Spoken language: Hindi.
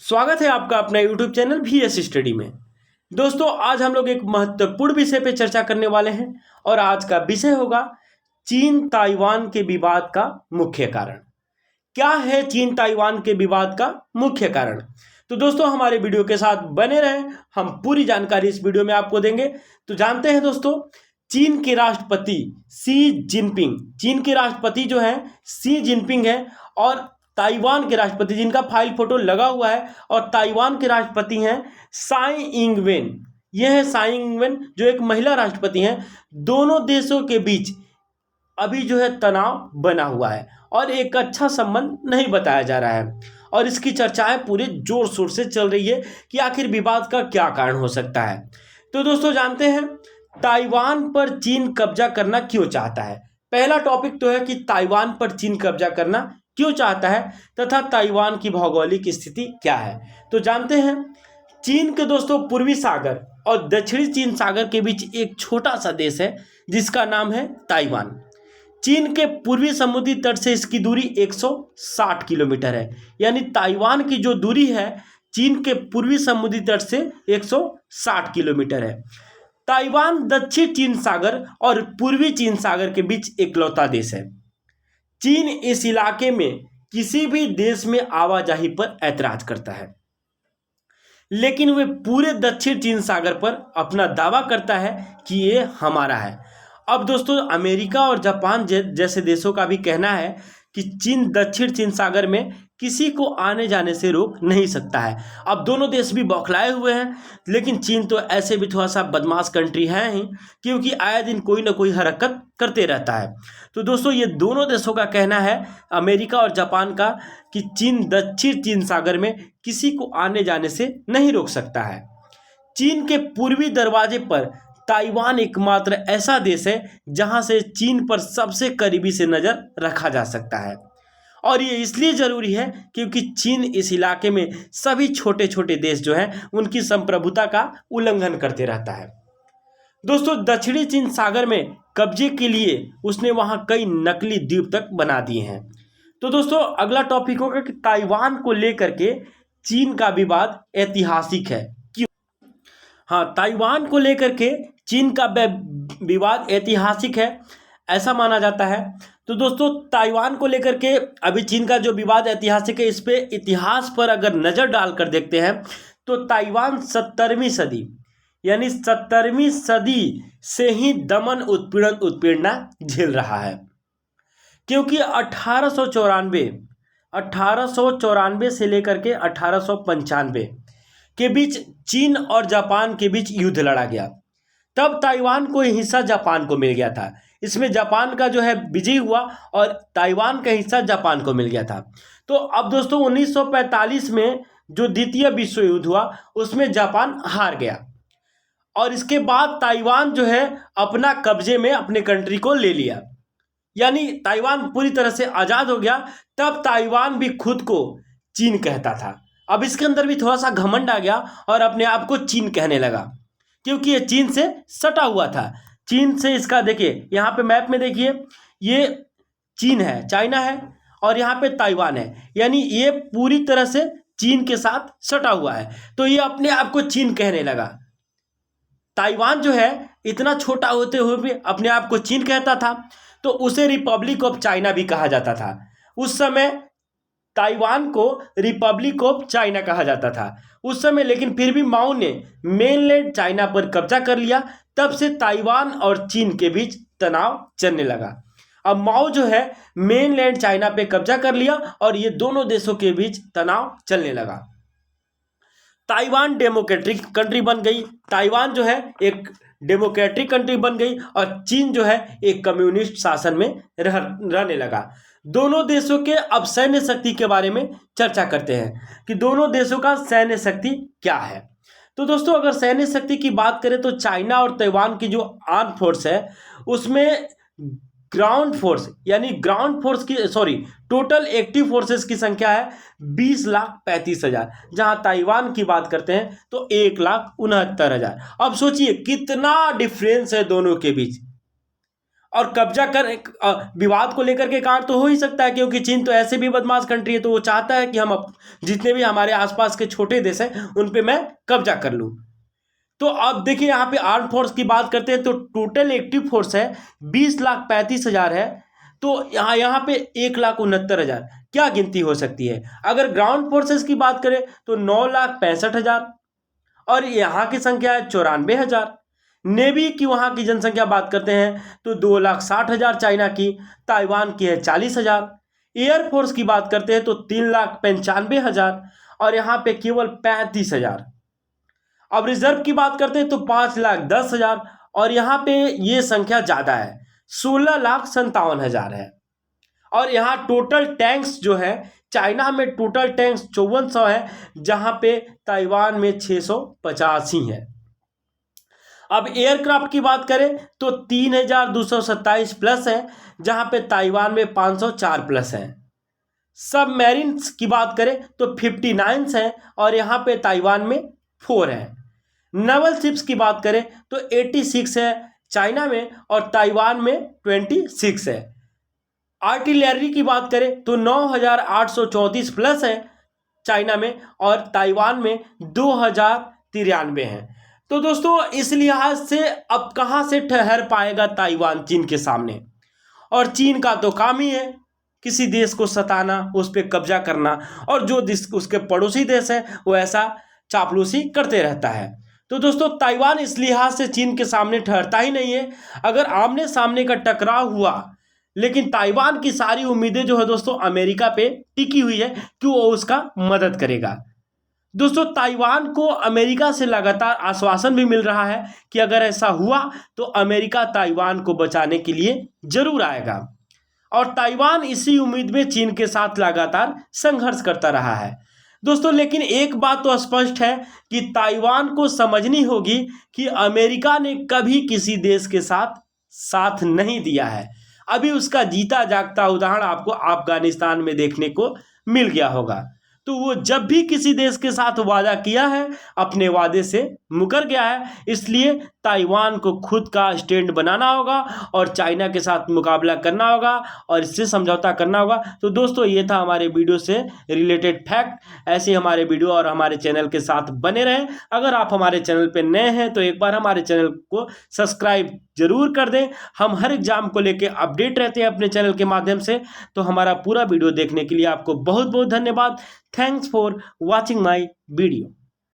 स्वागत है आपका अपना YouTube चैनल VS स्टडी में। दोस्तों, आज हम लोग एक महत्वपूर्ण विषय पे चर्चा करने वाले हैं और आज का विषय होगा चीन ताइवान के विवाद का मुख्य कारण। क्या है चीन ताइवान के विवाद का मुख्य कारण? तो दोस्तों, हमारे वीडियो के साथ बने रहें, हम पूरी जानकारी इस वीडियो में आपको देंगे। तो जानते हैं दोस्तों, चीन के राष्ट्रपति शी जिनपिंग, चीन के राष्ट्रपति जो है शी जिनपिंग है, और ताइवान के राष्ट्रपति जिनका फाइल फोटो लगा हुआ है, और ताइवान के राष्ट्रपति हैं साई इंगवेन। यह है साई इंगवेन जो एक महिला राष्ट्रपति हैं। दोनों देशों के बीच अभी जो है तनाव बना हुआ है और एक अच्छा संबंध नहीं बताया जा रहा है, और इसकी चर्चाएं पूरे जोर शोर से चल रही है कि आखिर विवाद का क्या कारण हो सकता है। तो दोस्तों, जानते हैं ताइवान पर चीन कब्जा करना क्यों चाहता है। पहला टॉपिक तो है कि ताइवान पर चीन कब्जा करना क्यों चाहता है तथा ताइवान की भौगोलिक स्थिति क्या है। तो जानते हैं, चीन के दोस्तों पूर्वी सागर और दक्षिणी चीन सागर के बीच एक छोटा सा देश है जिसका नाम है ताइवान। चीन के पूर्वी समुद्री तट से इसकी दूरी 160 किलोमीटर है। यानी ताइवान की जो दूरी है चीन के पूर्वी समुद्री तट से 160 किलोमीटर है। ताइवान दक्षिण चीन सागर और पूर्वी चीन सागर के बीच इकलौता देश है। चीन इस इलाके में किसी भी देश में आवाजाही पर ऐतराज करता है, लेकिन वे पूरे दक्षिण चीन सागर पर अपना दावा करता है कि ये हमारा है। अब दोस्तों, अमेरिका और जापान जैसे देशों का भी कहना है कि चीन दक्षिण चीन सागर में किसी को आने जाने से रोक नहीं सकता है। अब दोनों देश भी बौखलाए हुए हैं, लेकिन चीन तो ऐसे भी थोड़ा सा बदमाश कंट्री है ही, क्योंकि आए दिन कोई ना कोई हरकत करते रहता है। तो दोस्तों, ये दोनों देशों का कहना है, अमेरिका और जापान का, कि चीन दक्षिण चीन सागर में किसी को आने जाने से नहीं रोक सकता है। चीन के पूर्वी दरवाजे पर ताइवान एकमात्र ऐसा देश है जहां से चीन पर सबसे करीबी से नज़र रखा जा सकता है, और ये इसलिए ज़रूरी है क्योंकि चीन इस इलाके में सभी छोटे छोटे देश जो हैं उनकी संप्रभुता का उल्लंघन करते रहता है। दोस्तों, दक्षिणी चीन सागर में कब्जे के लिए उसने वहां कई नकली द्वीप तक बना दिए हैं। तो दोस्तों, अगला टॉपिक होगा कि ताइवान को लेकर के चीन का विवाद ऐतिहासिक है। क्यों? हाँ, ताइवान को लेकर के चीन का विवाद ऐतिहासिक है, ऐसा माना जाता है। तो दोस्तों, ताइवान को लेकर के अभी चीन का जो विवाद ऐतिहासिक है, इस पे इतिहास पर अगर नज़र डालकर देखते हैं तो ताइवान 17वीं सदी यानी 17वीं सदी से ही दमन उत्पीड़ना झेल रहा है, क्योंकि 1894 से लेकर के 1895 के बीच चीन और जापान के बीच युद्ध लड़ा गया। तब ताइवान को हिस्सा जापान को मिल गया था। इसमें जापान का जो है विजय हुआ और ताइवान का हिस्सा जापान को मिल गया था। तो अब दोस्तों, 1945 में जो द्वितीय विश्व युद्ध हुआ उसमें जापान हार गया, और इसके बाद ताइवान जो है अपना कब्जे में अपने कंट्री को ले लिया, यानी ताइवान पूरी तरह से आज़ाद हो गया। तब ताइवान भी खुद को चीन कहता था। अब इसके अंदर भी थोड़ा सा घमंड आ गया और अपने आप को चीन कहने लगा, क्योंकि ये चीन से सटा हुआ था। चीन से इसका देखिए, यहाँ पे मैप में देखिए, ये चीन है, चाइना है, और यहाँ पे ताइवान है, यानी ये पूरी तरह से चीन के साथ सटा हुआ है। तो ये अपने आप को चीन कहने लगा। ताइवान जो है इतना छोटा होते हुए भी अपने आप को चीन कहता था, तो उसे रिपब्लिक ऑफ चाइना भी कहा जाता था। उस समय ताइवान को रिपब्लिक ऑफ चाइना कहा जाता था उस समय, लेकिन फिर भी माओ ने मेनलैंड चाइना पर कब्जा कर लिया। तब से ताइवान और चीन के बीच तनाव चलने लगा। अब माओ जो है मेनलैंड चाइना पे कब्जा कर लिया और ये दोनों देशों के बीच तनाव चलने लगा। ताइवान डेमोक्रेटिक कंट्री बन गई, ताइवान जो है एक डेमोक्रेटिक कंट्री बन गई, और चीन जो है एक कम्युनिस्ट शासन में रहने लगा। दोनों देशों के अब सैन्य शक्ति के बारे में चर्चा करते हैं कि दोनों देशों का सैन्य शक्ति क्या है। तो दोस्तों, अगर सैन्य शक्ति की बात करें तो चाइना और ताइवान की जो आर्म फोर्स है उसमें टोटल एक्टिव फोर्सेस की संख्या है 20,35,000, जहां ताइवान की बात करते हैं तो 1,69,000। अब सोचिए कितना डिफरेंस है दोनों के बीच। और कब्जा कर विवाद को लेकर के कांड तो हो ही सकता है, क्योंकि चीन तो ऐसे भी बदमाश कंट्री है, तो वो चाहता है कि हम जितने भी हमारे आसपास के छोटे देश हैं उन पे मैं कब्जा कर लूं। तो अब देखिए यहाँ पे आर्म फोर्स की बात करते हैं तो टोटल एक्टिव फोर्स है 20,35,000 है। तो यहाँ पे 1,69,000 क्या गिनती हो सकती है। अगर ग्राउंड फोर्सेस की बात करें तो 9,65,000 और यहाँ की संख्या है 94,000। नेवी की वहाँ की जनसंख्या बात करते हैं तो 2,60,000 चाइना की, ताइवान की है 40,000। एयरफोर्स की बात करते हैं तो 3,95,000 और यहाँ पे केवल 35,000। अब रिजर्व की बात करते हैं तो 5,10,000 और यहाँ पे ये संख्या ज़्यादा है, 16,57,000 है। और यहाँ टोटल टैंक्स जो है, चाइना में टोटल टैंक्स 5400 है, जहाँ पे ताइवान में 685 है। अब एयरक्राफ्ट की बात करें तो 3,227 प्लस है, जहाँ पे ताइवान में 504 प्लस है। सबमरीन्स की बात करें तो 59 है और यहाँ पे ताइवान में 4 है। नेवल शिप्स की बात करें तो 86 है चाइना में और ताइवान में 26 है। आर्टिलरी की बात करें तो 9,834 प्लस है चाइना में और ताइवान में 2,093 है। तो दोस्तों इस लिहाज से अब कहाँ से ठहर पाएगा ताइवान चीन के सामने। और चीन का तो काम ही है किसी देश को सताना, उस पर कब्जा करना, और जो उसके पड़ोसी देश है वो ऐसा चापलूसी करते रहता है। तो दोस्तों ताइवान इस लिहाज से चीन के सामने ठहरता ही नहीं है। अगर आमने सामने का टकराव हुआ, लेकिन ताइवान की सारी उम्मीदें जो है दोस्तों अमेरिका पे टिकी हुई है कि वो उसका मदद करेगा। दोस्तों ताइवान को अमेरिका से लगातार आश्वासन भी मिल रहा है कि अगर ऐसा हुआ तो अमेरिका ताइवान को बचाने के लिए जरूर आएगा। और ताइवान इसी उम्मीद में चीन के साथ लगातार संघर्ष करता रहा है दोस्तों। लेकिन एक बात तो स्पष्ट है कि ताइवान को समझनी होगी कि अमेरिका ने कभी किसी देश के साथ नहीं दिया है। अभी उसका जीता जागता उदाहरण आपको अफगानिस्तान में देखने को मिल गया होगा। तो वो जब भी किसी देश के साथ वादा किया है अपने वादे से मुकर गया है। इसलिए ताइवान को खुद का स्टैंड बनाना होगा और चाइना के साथ मुकाबला करना होगा और इससे समझौता करना होगा। तो दोस्तों ये था हमारे वीडियो से रिलेटेड फैक्ट। ऐसे हमारे वीडियो और हमारे चैनल के साथ बने रहें। अगर आप हमारे चैनल पर नए हैं तो एक बार हमारे चैनल को सब्सक्राइब जरूर कर दें। हम हर एग्जाम को लेकर अपडेट रहते हैं अपने चैनल के माध्यम से। तो हमारा पूरा वीडियो देखने के लिए आपको बहुत बहुत धन्यवाद। Thanks for watching my video.